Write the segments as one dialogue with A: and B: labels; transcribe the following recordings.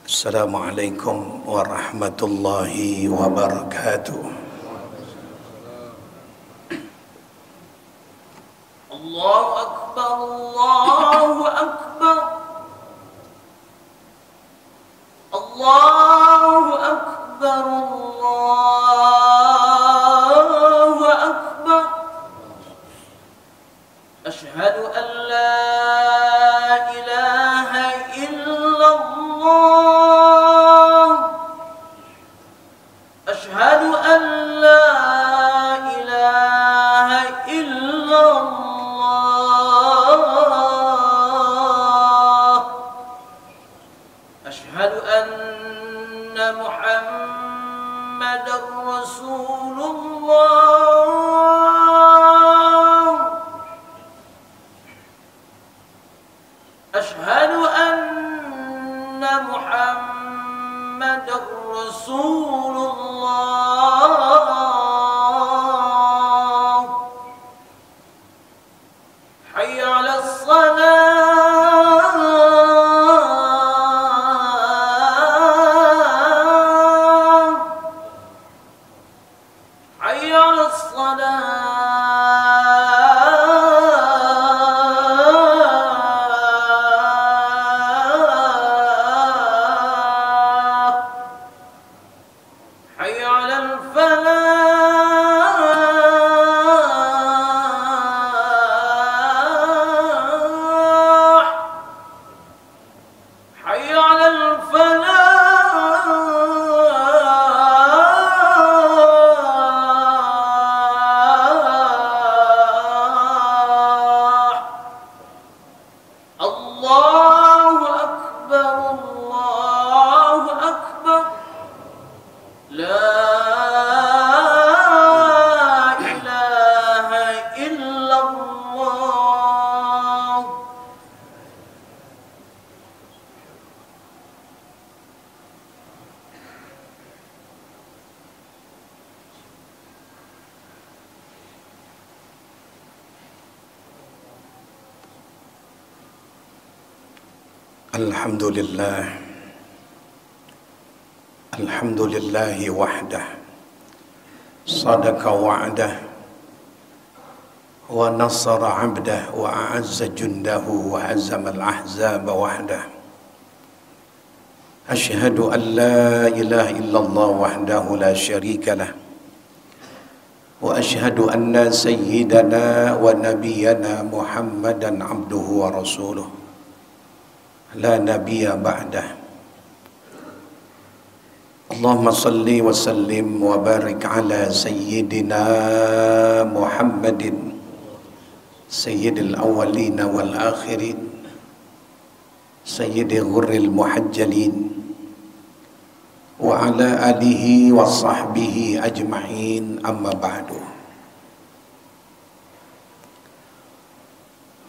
A: Assalamualaikum warahmatullahi wabarakatuh.
B: Allahu Akbar, Allahu Akbar, Allahu Akbar, Allahu Akbar. Asyhadu an la ilaha illallah. Asyhadu an la ilaha illallah. Asyhadu anna Muhammadar Rasulullah. Asyhadu anna Muhammadar Rasulullah. Hayya 'alas salah. Hayya 'alas salah. Hayya 'alal falah. Hayya 'alal falah. Allahu Akbar, Allahu Akbar. La ilaha illallah.
A: Alhamdulillah. Alhamdulillahi wahdah. Sadaqa wa'dah. Wa nasara 'abdah wa a'azza jundahu wa hazama al-ahzaba wahdah. Asyhadu an la ilaha illallah wahdahu la syarika lah. Wa asyhadu anna sayyidana wa nabiyyana Muhammadan 'abduhu wa rasuluh. La nabiyya ba'dah. Allahumma salli wa sallim wa barik ala sayyidina Muhammadin sayyidil awwalin wal akhirin sayyidil ghurril muhajjalin wa ala alihi wa sahbihi ajma'in, amma ba'du.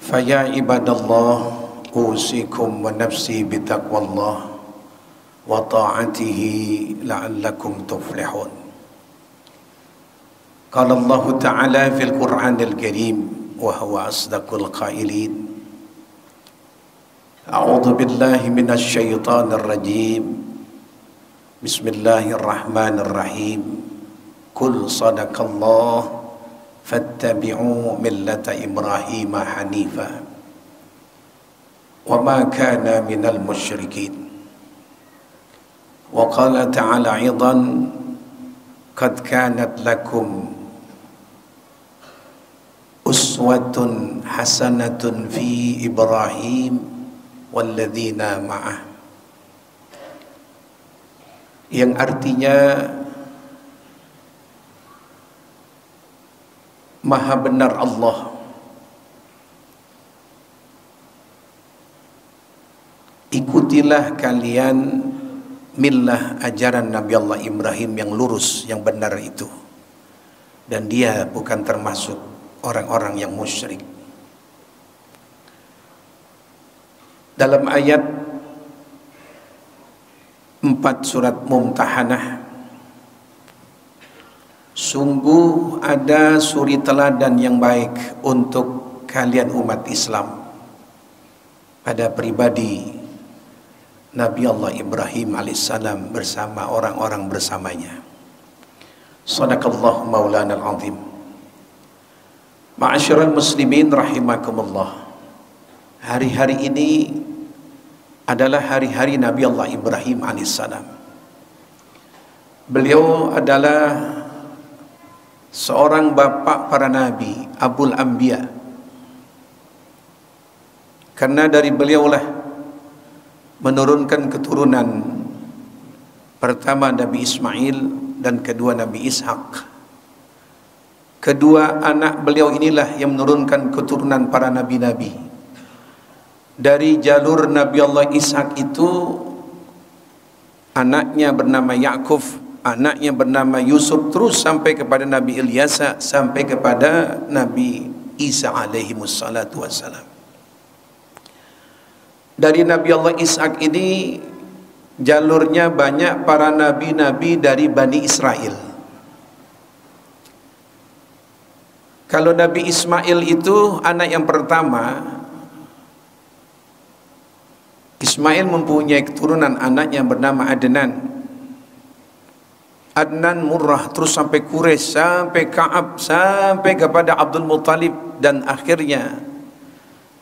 A: Faya ibadallah, usikum wa nafsi bitaqwallah wa ta'atihi la'allakum tuflihun. Qala Allah Ta'ala fil Qur'anil Karim wa huwa asdaqul qailin. A'udzu billahi minasy syaithanir rajim. Bismillahirrahmanirrahim. Qul sadaqallah fattabi'u millata Ibrahim hanifa wa ma kana minal musyrikin. Wa qala ta'ala aidan qad kanat lakum uswatun hasanatun fi Ibrahim walladzina ma'ah, yang artinya maha benar Allah ikutilah kalian millah ajaran Nabi Allah Ibrahim yang lurus, yang benar itu, dan dia bukan termasuk orang-orang yang musyrik. Dalam ayat 4 surat Mumtahanah Sungguh ada suri teladan yang baik untuk kalian umat Islam pada pribadi Nabi Allah Ibrahim alaihissalam bersama orang-orang bersamanya. Sadaqallahu maulana al-azim. Ma'asyiral muslimin rahimakumullah. Hari-hari ini adalah hari-hari Nabi Allah Ibrahim alaihissalam. Beliau adalah seorang bapa para nabi, Abul Anbiya. Karena dari beliaulah menurunkan keturunan pertama Nabi Ismail dan kedua Nabi Ishak. Kedua anak beliau inilah yang menurunkan keturunan para nabi-nabi. Dari jalur Nabi Allah Ishak itu anaknya bernama Yakub, anaknya bernama Yusuf, terus sampai kepada Nabi Ilyasa, sampai kepada Nabi Isa alaihi wassalatu wassalam. Dari Nabi Allah Ishak ini jalurnya banyak para nabi-nabi dari Bani Israel. Kalau Nabi Ismail itu anak yang pertama, Ismail mempunyai keturunan anak yang bernama Adnan, Murrah, terus sampai Quraisy, sampai Ka'ab, sampai kepada Abdul Muttalib, dan akhirnya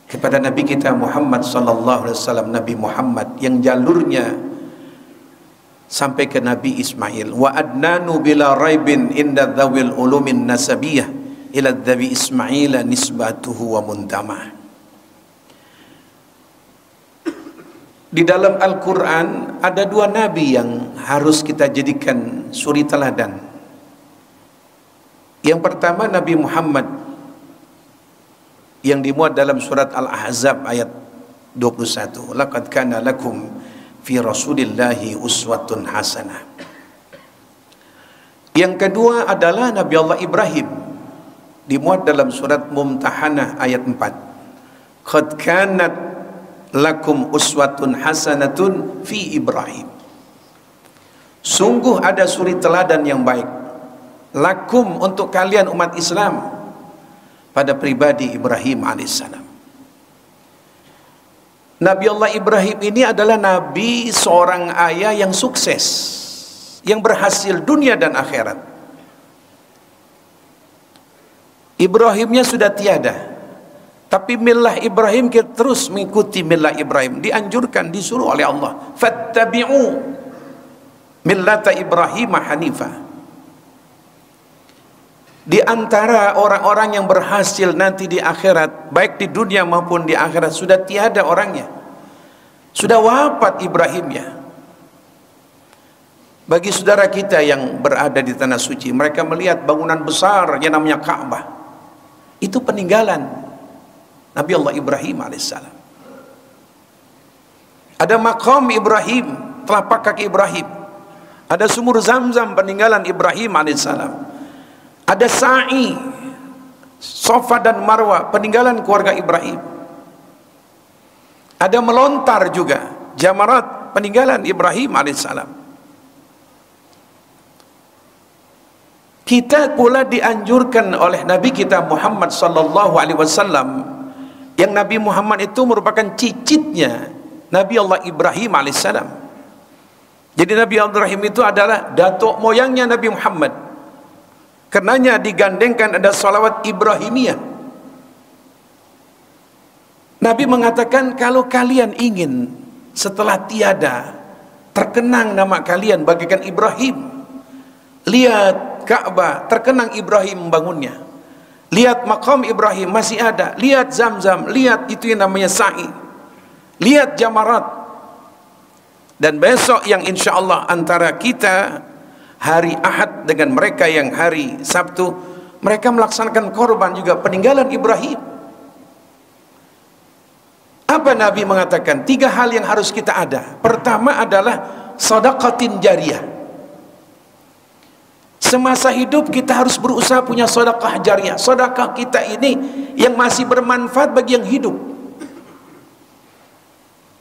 A: kepada Nabi kita Muhammad sallallahu alaihi wasallam, Nabi Muhammad yang jalurnya sampai ke Nabi Ismail. Wa adnanu bila raibin inda dzawil ulumin nasabiyah ila dzawi Ismail nisbatuhu wa muntamah. Di dalam Al-Quran ada dua nabi yang harus kita jadikan suri teladan. Yang pertama Nabi Muhammad yang dimuat dalam surat Al-Ahzab ayat 21. Laqad kana lakum fi rasulillahi uswatun hasanah. Yang kedua adalah Nabi Allah Ibrahim, dimuat dalam surat Mumtahanah ayat 4. Qad kanat lakum uswatun hasanatun fi Ibrahim. Sungguh ada suri teladan yang baik lakum, untuk kalian umat Islam, pada pribadi Ibrahim alaihissalam. Nabi Allah Ibrahim ini adalah nabi, seorang ayah yang sukses, yang berhasil dunia dan akhirat. Ibrahimnya sudah tiada, tapi millah Ibrahim, kita terus mengikuti millah Ibrahim. Dianjurkan, disuruh oleh Allah, fattabi'u millata Ibrahim hanifah. Di antara orang-orang yang berhasil nanti di akhirat, baik di dunia maupun di akhirat, sudah tiada orangnya, sudah wafat Ibrahimnya. Bagi saudara kita yang berada di tanah suci, mereka melihat bangunan besar yang namanya Ka'bah, itu peninggalan Nabi Allah Ibrahim alaihissalam. Ada maqam Ibrahim, telapak kaki Ibrahim. Ada sumur Zamzam, peninggalan Ibrahim alaihissalam. Ada sa'i, Safa dan Marwah, peninggalan keluarga Ibrahim. Ada melontar juga, Jamarat, peninggalan Ibrahim alaihissalam. Kita pula dianjurkan oleh Nabi kita Muhammad sallallahu alaihi wasallam, yang Nabi Muhammad itu merupakan cicitnya Nabi Allah Ibrahim alaihissalam. Jadi Nabi Ibrahim itu adalah datuk moyangnya Nabi Muhammad. Karenanya digandengkan ada salawat Ibrahimiyah. Nabi mengatakan, kalau kalian ingin setelah tiada terkenang nama kalian bagaikan Ibrahim, lihat Ka'bah, terkenang Ibrahim membangunnya. Lihat maqam Ibrahim masih ada, lihat Zamzam, lihat itu yang namanya sa'i, lihat Jamarat. Dan besok yang insya Allah antara kita hari Ahad dengan mereka yang hari Sabtu, mereka melaksanakan korban juga peninggalan Ibrahim. Apa Nabi mengatakan? 3 hal yang harus kita ada. Pertama adalah sedekatin jariyah. Semasa hidup kita harus berusaha punya sedekah jariyah. Sedekah kita ini yang masih bermanfaat bagi yang hidup.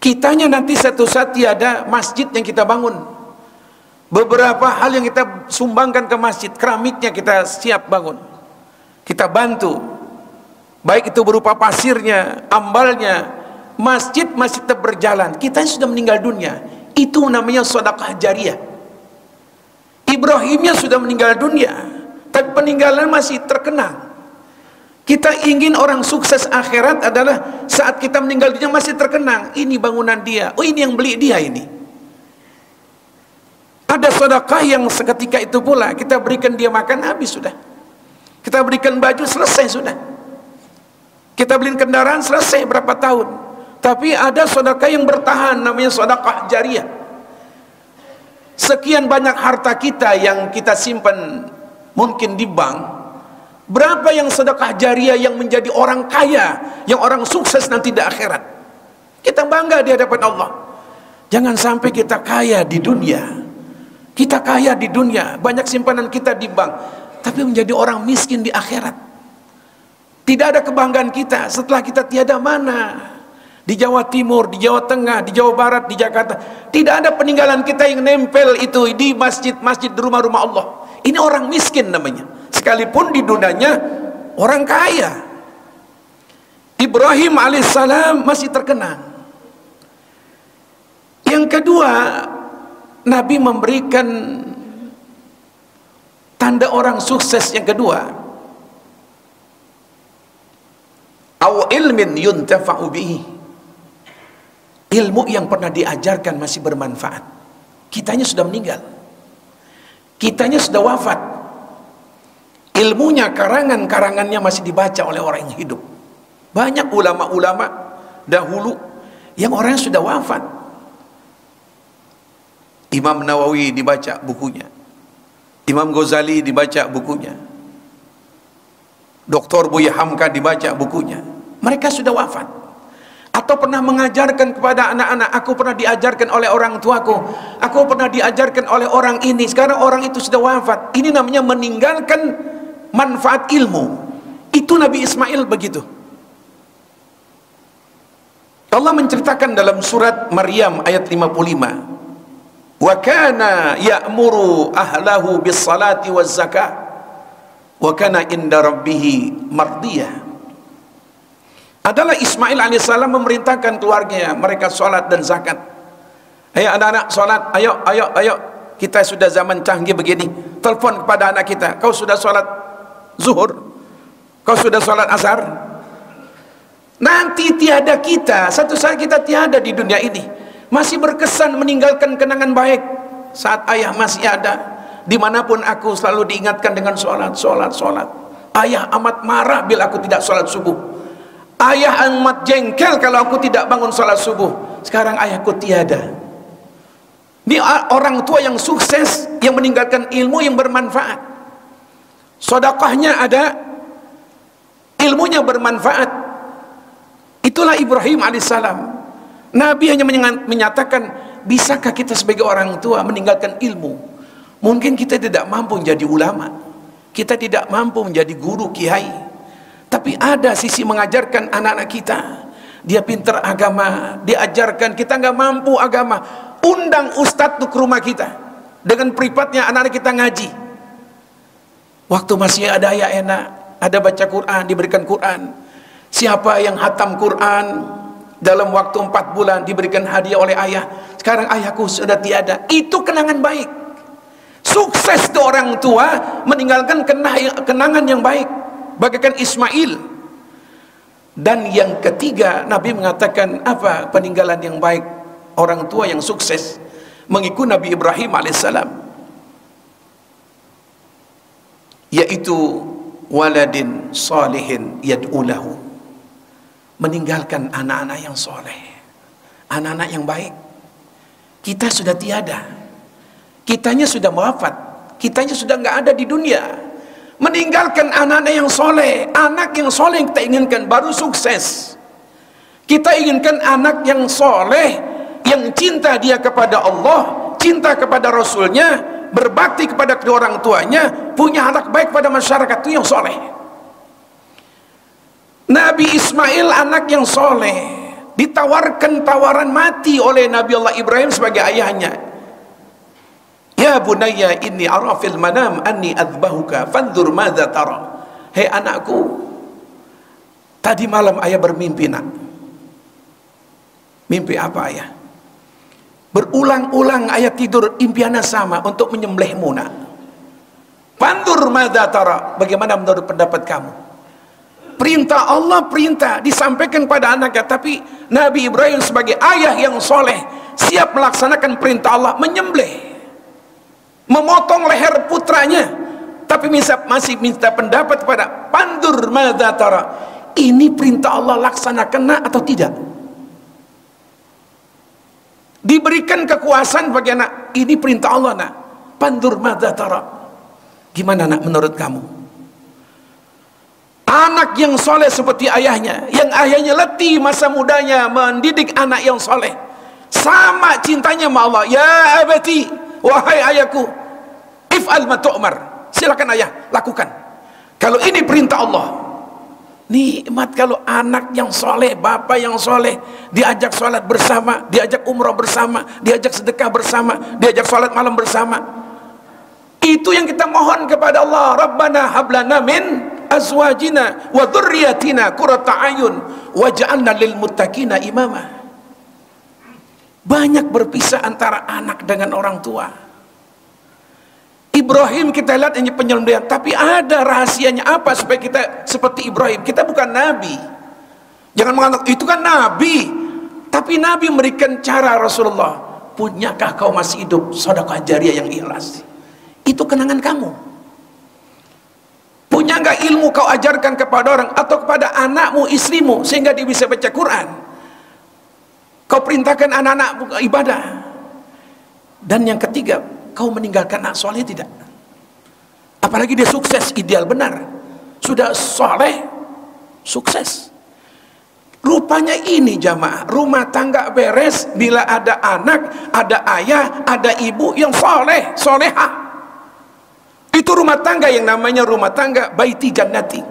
A: Kitanya nanti satu saat tiada, masjid yang kita bangun, Beberapa hal yang kita sumbangkan ke masjid, keramiknya kita siap bangun, kita bantu, baik itu berupa pasirnya, ambalnya, masjid masih tetap berjalan. Kita sudah meninggal dunia, itu namanya sedekah jariyah. Ibrahimnya sudah meninggal dunia, tapi peninggalan masih terkenang. Kita ingin orang sukses akhirat adalah saat kita meninggal dunia masih terkenang. Ini bangunan dia, oh ini yang beli dia ini. Ada sedekah yang seketika itu pula kita berikan dia makan, habis sudah. Kita berikan baju, selesai sudah. Kita beliin kendaraan, selesai berapa tahun. Tapi ada sedekah yang bertahan, namanya sedekah jariyah. Sekian banyak harta kita yang kita simpan mungkin di bank, berapa yang sedekah jariyah yang menjadi orang kaya, yang orang sukses nanti di akhirat. Kita bangga di hadapan Allah. Jangan sampai kita kaya di dunia, kita kaya di dunia, banyak simpanan kita di bank, tapi menjadi orang miskin di akhirat. Tidak ada kebanggaan kita setelah kita tiada mana. Di Jawa Timur, di Jawa Tengah, di Jawa Barat, di Jakarta, tidak ada peninggalan kita yang nempel itu di masjid-masjid, di rumah-rumah Allah. Ini orang miskin namanya, sekalipun di dunianya orang kaya. Ibrahim alaihissalam masih terkenang. Yang kedua, Nabi memberikan tanda orang sukses yang kedua, aw ilmin yuntafa'u bihi, ilmu yang pernah diajarkan masih bermanfaat. Kitanya sudah meninggal, kitanya sudah wafat, ilmunya, karangannya masih dibaca oleh orang yang hidup. Banyak ulama-ulama dahulu yang orangnya sudah wafat. Imam Nawawi dibaca bukunya, Imam Ghazali dibaca bukunya, Dr. Buya Hamka dibaca bukunya. Mereka sudah wafat. Atau pernah mengajarkan kepada anak-anak, aku pernah diajarkan oleh orang tuaku, aku pernah diajarkan oleh orang ini, sekarang orang itu sudah wafat. Ini namanya meninggalkan manfaat ilmu. Itu Nabi Ismail begitu. Allah menceritakan dalam surat Maryam ayat 55, wa kana ya'muru ahlahu bis salati waz zakah wa kana inda rabbih mardiyah. Adalah Ismail alaihissalam memerintahkan keluarganya, mereka sholat dan zakat. Ayo anak-anak sholat, ayo, kita sudah zaman canggih begini. Telepon kepada anak kita, kau sudah sholat zuhur, kau sudah sholat asar. Nanti tiada kita, satu saat kita tiada di dunia ini. Masih berkesan meninggalkan kenangan baik saat ayah masih ada. Dimanapun aku selalu diingatkan dengan sholat. Ayah amat marah bila aku tidak sholat subuh. Ayah amat jengkel kalau aku tidak bangun sholat subuh. Sekarang ayahku tiada. Ini orang tua yang sukses, yang meninggalkan ilmu yang bermanfaat. Sedekahnya ada, ilmunya bermanfaat. Itulah Ibrahim alaihissalam. Nabi hanya menyatakan, bisakah kita sebagai orang tua meninggalkan ilmu? Mungkin kita tidak mampu menjadi ulama, kita tidak mampu menjadi guru kiai, tapi ada sisi mengajarkan anak-anak kita. Dia pintar agama, diajarkan. Kita nggak mampu agama, undang ustadz tuh ke rumah kita, dengan peripatnya anak-anak kita ngaji. Waktu masih ada ayah enak, ada baca Quran, diberikan Quran. Siapa yang hatam Quran dalam waktu 4 bulan diberikan hadiah oleh ayah. Sekarang ayahku sudah tiada. Itu kenangan baik. Sukses tuh orang tua meninggalkan kenangan yang baik, bagaikan Ismail. Dan yang ketiga, Nabi mengatakan apa peninggalan yang baik orang tua yang sukses? Mengikuti Nabi Ibrahim alaihissalam, yaitu waladin salihin yad'ulahu, meninggalkan anak-anak yang soleh, anak-anak yang baik. Kita sudah tiada, kitanya sudah wafat, kitanya sudah nggak ada di dunia. Meninggalkan anak-anak yang soleh. Anak yang soleh yang kita inginkan baru sukses. Kita inginkan anak yang soleh, yang cinta dia kepada Allah, cinta kepada Rasulnya, berbakti kepada kedua orang tuanya, punya anak baik pada masyarakat. Itu yang soleh. Nabi Ismail anak yang soleh, ditawarkan tawaran mati oleh Nabi Allah Ibrahim sebagai ayahnya. Ya bunayya inni ara fil manam anni adzbahuka fanzur madza tara. Hei anakku, tadi malam ayah bermimpi nak. Mimpi apa ayah? Berulang-ulang ayah tidur impiannya sama, untuk menyembelihmu nak. Fanzur madza tara, bagaimana menurut pendapat kamu? Perintah Allah, perintah disampaikan pada anaknya, tapi Nabi Ibrahim sebagai ayah yang soleh siap melaksanakan perintah Allah, menyembelih, memotong leher putranya, tapi masih minta pendapat kepada pandur madza tara, ini perintah Allah laksanakan nak atau tidak? Diberikan kekuasaan bagi anak, ini perintah Allah nak, pandur madza tara, gimana nak menurut kamu? Anak yang soleh seperti ayahnya, yang ayahnya letih masa mudanya mendidik anak yang soleh, sama cintanya sama Allah. Ya abati, wahai ayahku, if'al ma tu'mar, silakan ayah, lakukan. Kalau ini perintah Allah, nikmat kalau anak yang soleh, bapak yang soleh, diajak sholat bersama, diajak umrah bersama, diajak sedekah bersama, diajak sholat malam bersama. Itu yang kita mohon kepada Allah. Rabbana hablana min azwajina wa dzurriyyatina qurrata a'yun waj'alna lil muttaqina imama. Banyak berpisah antara anak dengan orang tua. Ibrahim kita lihat ini penyembelihan, tapi ada rahasianya apa supaya kita seperti Ibrahim? Kita bukan nabi. Jangan menganggap itu kan nabi. Tapi nabi memberikan cara. Rasulullah, punyakah kau masih hidup sedekah jariyah yang ikhlas? Itu kenangan kamu. Punya enggak ilmu kau ajarkan kepada orang atau kepada anakmu, istrimu, sehingga dia bisa baca Quran? Kau perintahkan anak-anak ibadah. Dan yang ketiga, kau meninggalkan anak soleh tidak? Apalagi dia sukses, ideal benar, sudah soleh, sukses. Rupanya ini jamaah, rumah tangga beres bila ada anak, ada ayah, ada ibu yang soleh, solehah. Itu rumah tangga yang namanya rumah tangga baiti jannati.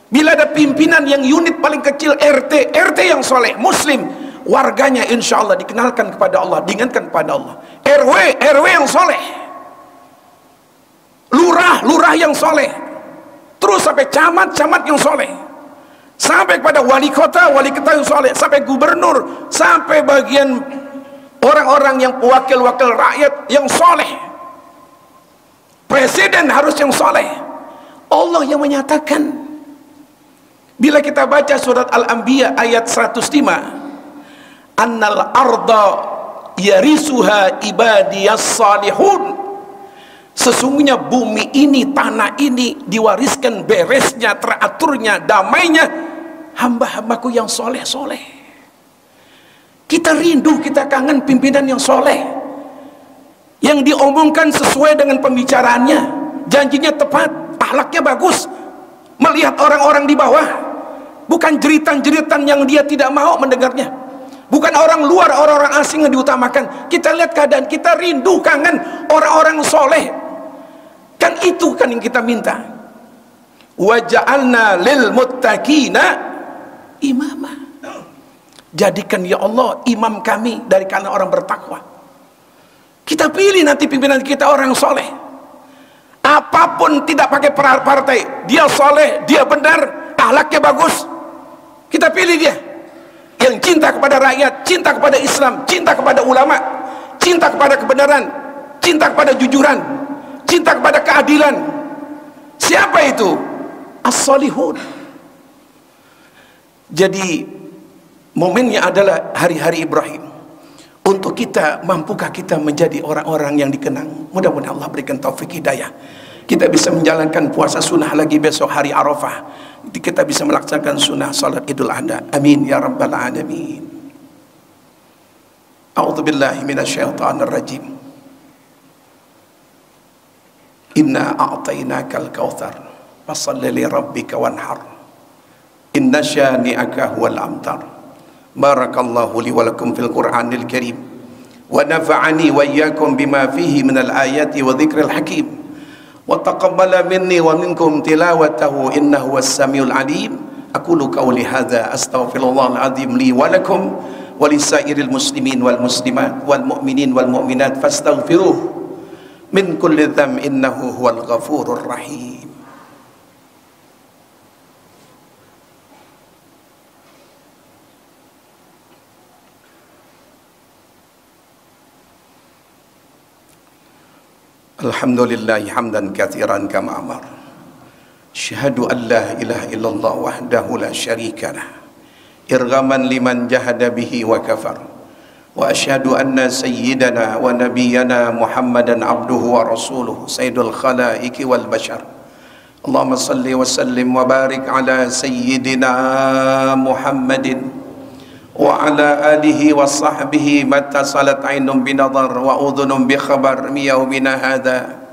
A: Bila ada pimpinan yang unit paling kecil RT yang soleh, muslim, warganya insya Allah dikenalkan kepada Allah, diingatkan kepada Allah. RW yang soleh, lurah yang soleh, terus sampai camat yang soleh, sampai kepada wali kota yang soleh, sampai gubernur, sampai bagian orang-orang yang wakil-wakil rakyat yang soleh. Presiden harus yang soleh. Allah yang menyatakan. Bila kita baca surat Al-Anbiya ayat 105, annal arda yarisuha ibadiyas salihun, sesungguhnya bumi ini, tanah ini diwariskan beresnya, teraturnya, damainya hamba-hambaku yang soleh-soleh. Kita rindu, kita kangen pimpinan yang soleh, yang diomongkan sesuai dengan pembicaraannya, janjinya tepat, akhlaknya bagus, melihat orang-orang di bawah, bukan jeritan-jeritan yang dia tidak mau mendengarnya, bukan orang luar, orang-orang asing yang diutamakan. Kita lihat keadaan, kita rindu, kangen orang-orang soleh. Kan itu kan yang kita minta. Wa ja'alna lil muttaqina imama, jadikan ya Allah imam kami dari kalangan orang bertakwa. Kita pilih nanti pimpinan kita orang yang soleh. Apapun tidak pakai partai, dia soleh, dia benar, akhlaknya bagus, kita pilih dia. Yang cinta kepada rakyat, cinta kepada Islam, cinta kepada ulama, cinta kepada kebenaran, cinta kepada jujuran, cinta kepada keadilan. Siapa itu? As-solihun. Jadi momennya adalah hari-hari Ibrahim. Untuk kita, mampukah kita menjadi orang-orang yang dikenang? Mudah-mudahan Allah berikan taufik hidayah. Kita bisa menjalankan puasa sunnah lagi besok hari Arafah. Kita bisa melaksanakan sunnah salat Idul Adha. Amin ya rabbal alamin. A'udzubillahi minasyaitonir rajim. Inna a'tainakal kautsar fashalli li rabbika wanhar. Inna syani'aka huwal abtar. Barakallahu li wa lakum fil Qur'anil Karim wa nafa'ani wa iyyakum bima fihi minal ayati wa dzikril hakim wa taqabbala minni wa minkum tilawatahu innahu was-samiul alim. Aqulu qawli hadza astaghfirullahal azim li wa lakum wa lisairil muslimin wal muslimat wal mu'minin wal mu'minat fastaghfiruh min kulli dzam innahu huwal ghafurur rahim. Alhamdulillah hamdan katsiran kama amar. Syahadu an la ilaha illallah wahdahu la syarika lah. Irghaman liman jahada bihi wa kafar. Wa asyhadu anna sayyidana wa nabiyyana Muhammadan abduhu wa rasuluhu sayyidul khalaiqi wal bashar. Allahumma salli wa sallim wa barik ala sayyidina Muhammadin wa ala alihi wa sahbihi mattasalat ainun binadhar wa udhunun bi khabar min yaumina hadha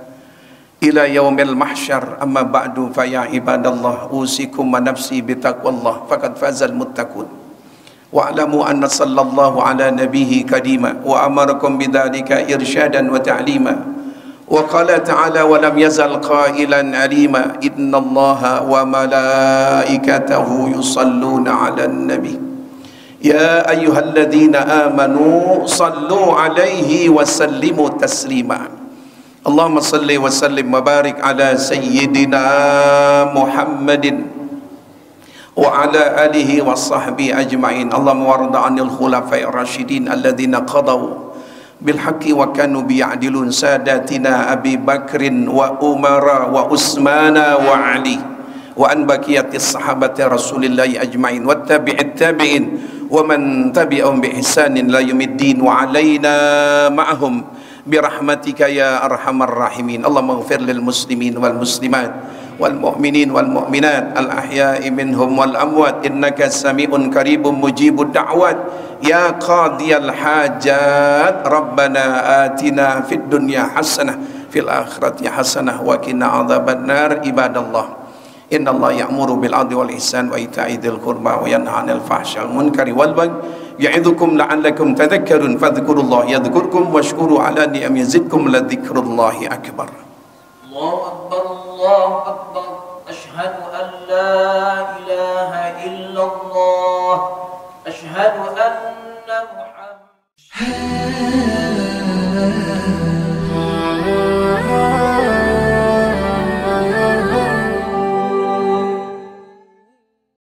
A: ila yaumil mahsyar. Amma ba'du fa ya ibadallah usikum wa nafsi bi taqwallah faqad fazal muttaqun. Wa alamu anna sallallahu ala nabiyhi kadima wa amarakum bidzalika irsyadan wa ta'lima. Wa qala ta'ala wa lam yazal qailan alima innallaha wa malaikatahu yusalluna 'alan nabi. Ya ayyuhalladzina amanu sallu 'alaihi wa sallimu taslima. Allahumma salli wa sallim wa barik ala sayyidina Muhammadin wa ala alihi wa sahbihi ajma'in. Allahumma warda 'anil khulafa'ir rasyidin alladzina qadaw bil haqqi wa kanu biya'dilun sadatina Abi Bakrin wa Umara wa Utsmana wa Ali wa an baqiyatis sahabati Rasulillahi ajma'in wa tabi'it tabi'in wa man tabi'ahum bi ihsanin la yaumiddin wa alaina ma'ahum bi rahmatika ya arhamar rahimin. Allahumma ighfir lil muslimin wal muslimat wal mu'minin wal mu'minat al ahya'i minhum wal amwat innaka sami'un qaribun mujibud da'wat ya qadiyal hajat. Rabbana atina fid dunya hasanah fil akhirati hasanah wa qina adzabannar. Ibadallah, inna Allah ya'muru bil 'adli wal ihsan wa ita'i dzil qurba wa yanha 'anil fahsya'i wal munkari wal baghi ya'idzukum la'allakum tadhakkarun fadhkurullaha yadhkurkum washkuru 'ala ni'amihi yazidkum la dzikrullahi akbar.
B: Allahu akbar, Allahu akbar. Asyhadu an la ilaha illallah. Asyhadu anna Muhammad